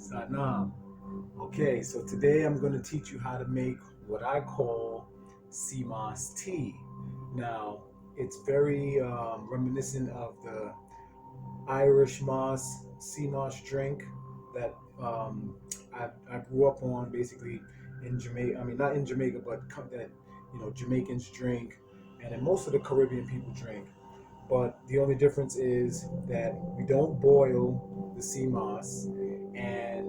Satnam. Okay, so today I'm going to teach you how to make what I call sea moss tea. Now, it's very reminiscent of the Irish moss, sea moss drink that I grew up on basically in Jamaica. I mean, not in Jamaica, but that Jamaicans drink, and then most of the Caribbean people drink. But the only difference is that we don't boil the sea moss and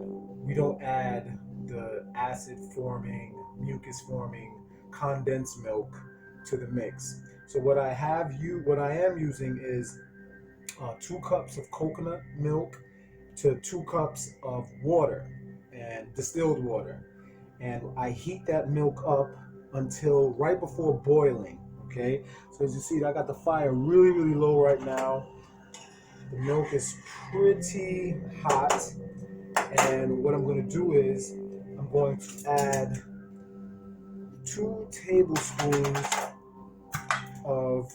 we don't add the acid forming, mucus forming condensed milk to the mix. So what I am using is 2 cups of coconut milk to 2 cups of water and distilled water. And I heat that milk up until right before boiling. Okay, so as you see, I got the fire really low right now. The milk is pretty hot, and what I'm going to do is I'm going to add 2 tablespoons of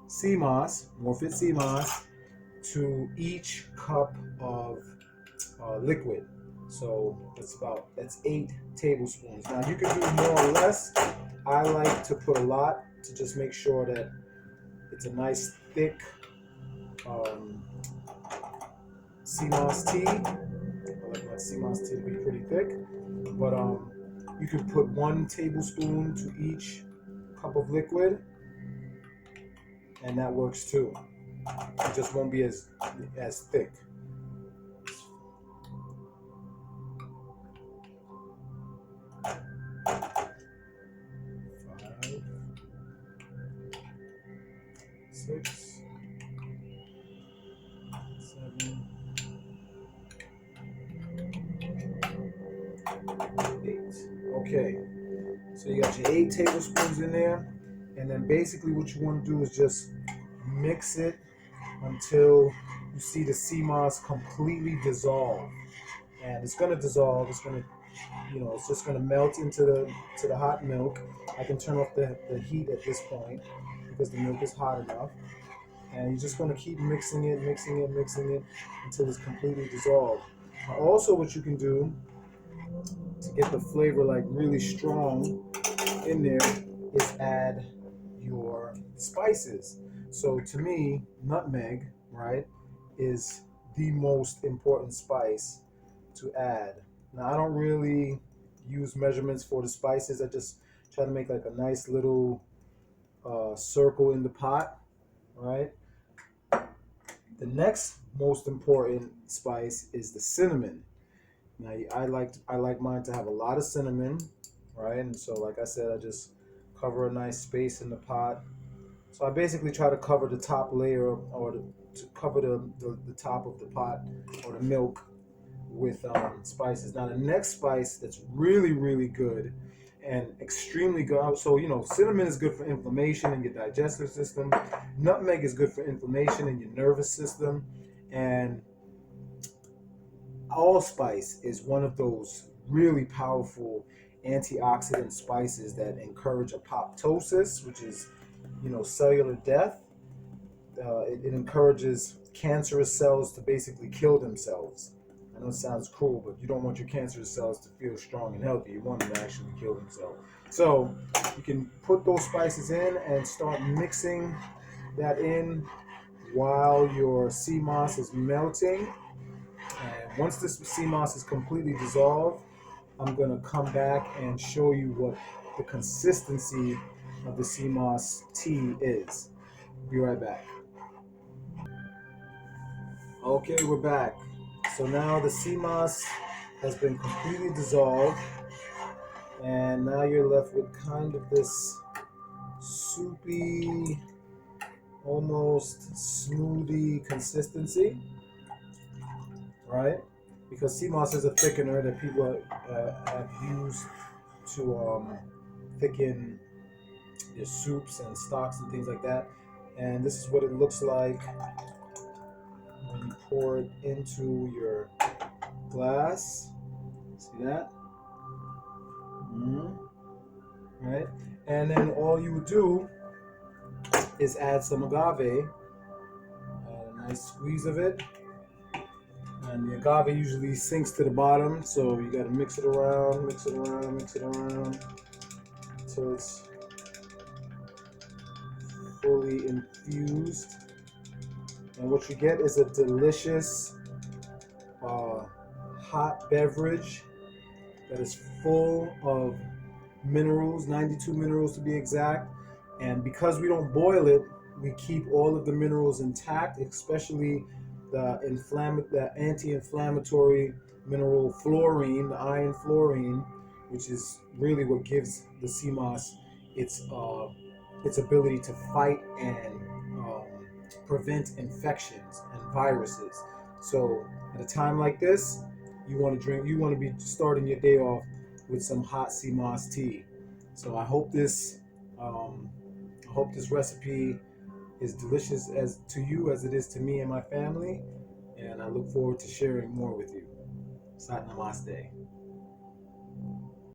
sea moss, Morphit Sea Moss, to each cup of liquid. So that's 8 tablespoons. Now you can do more or less. I like to put a lot to just make sure that it's a nice thick sea moss tea. I like my sea moss tea to be pretty thick, but you can put 1 tablespoon to each cup of liquid, and that works too. It just won't be as thick. Six, 7, 8. Okay, so you got your 8 tablespoons in there, and then basically what you want to do is just mix it until you see the sea moss completely dissolve. And it's going to dissolve. It's going to, it's just going to melt into the hot milk. I can turn off the heat at this point because the milk is hot enough. And you're just going to keep mixing it until it's completely dissolved. Now also what you can do to get the flavor like really strong in there is add your spices. So to me, nutmeg, right, is the most important spice to add. Now I don't really use measurements for the spices. I just try to make like a nice little circle in the pot, right? The next most important spice is the cinnamon. Now I like mine to have a lot of cinnamon, right? And so like I said, I just cover a nice space in the pot. So I basically try to cover the top layer or to cover the top of the pot or the milk with spices. Now the next spice that's really good and extremely good. So cinnamon is good for inflammation in your digestive system. Nutmeg is good for inflammation in your nervous system, and allspice is one of those really powerful antioxidant spices that encourage apoptosis, which is cellular death. It encourages cancerous cells to basically kill themselves. I know it sounds cruel, but you don't want your cancerous cells to feel strong and healthy. You want them to actually kill themselves. So you can put those spices in and start mixing that in while your sea moss is melting. And once this sea moss is completely dissolved, I'm going to come back and show you what the consistency of the sea moss tea is. Be right back. Okay, we're back. So now the sea moss has been completely dissolved, and now you're left with kind of this soupy, almost smoothie consistency, right? Because sea moss is a thickener that people have used to thicken their soups and stocks and things like that. And this is what it looks like when you pour it into your glass. See that? Right? And then all you would do is add some agave, a nice squeeze of it, And the agave usually sinks to the bottom, so you gotta mix it around, mix it around, mix it around until it's fully infused. And what you get is a delicious hot beverage that is full of minerals, 92 minerals to be exact. And because we don't boil it, we keep all of the minerals intact, especially the anti-inflammatory mineral fluorine, the iron fluorine, which is really what gives the sea moss its ability to fight and prevent infections and viruses. So at a time like this, you want to be starting your day off with some hot sea moss tea. So I hope this recipe is delicious as to you as it is to me and my family, and I look forward to sharing more with you. Sat Namaste.